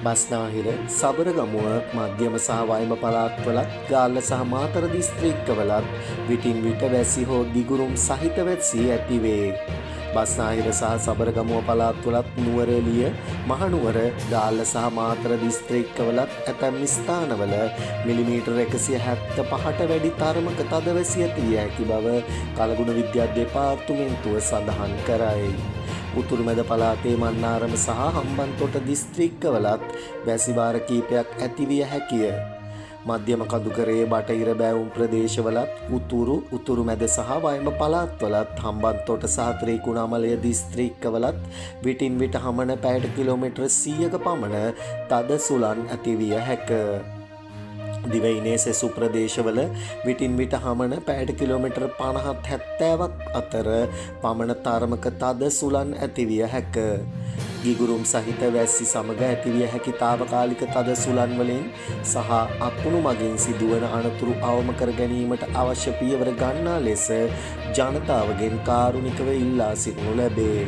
බස්නාහිර සබරගමුව මධ්‍යම සහ වයඹ පළාත්වලත් ගාල්ල සහ මාතර දිස්ත්‍රික්කවලත් විටින් විට වැසි හෝ දිගුරුම් සහිත වැසි ඇතිවේ. බස්නාහිර සහ සබරගමුව පළාත්වලත් නුවරඑළිය මහනුවර ගාල්ල සහ මාතර දිස්ත්‍රික්කවලත් ඇතැම් ස්ථානවල මිලිමීටර් 175ට වැඩි තරමක තද වැසි ඇති විය හැකි බව කලගුණ විද්‍යා දෙපාර්තමේන්තුව සඳහන් කරයි. උතුරු මැද පළාතේ මන්නාරම සහ හම්බන්තොට දිස්ත්‍රික්කවලත් වැසි වාර කීපයක් ඇති විය හැකිය. මධ්‍යම කඳුකරයේ බටහිර බෑවුම් ප්‍රදේශවලත් උතුරු මැද සහ වයඹ පළාත්වලත් හම්බන්තොට සහ ත්‍රිකුණාමලය දිස්ත්‍රික්කවලත් විටින් විට හමන පැයට කිලෝමීටර් 100ක පමණ තද සුළං ඇති විය හැක. දිවයිනේ සෙසු ප්‍රදේශවල විටින් විට හමන පැයට කිලෝමීටර් 50-70ක් අතර පමණ තරමක තද සුළං ඇතිවිය හැක. ගිගුරුම් සහිත වැස්සි සමග ඇතිවිය හැකි తాවකාලික තද සුළං වලින් සහ අකුණු මගින් සිදුවන අනතුරු අවම කර ගැනීමට අවශ්‍ය පියවර ගන්නා ලෙස ජනතාවගෙන් කාරුණිකව ඉල්ලා සිටිනු ලැබේ.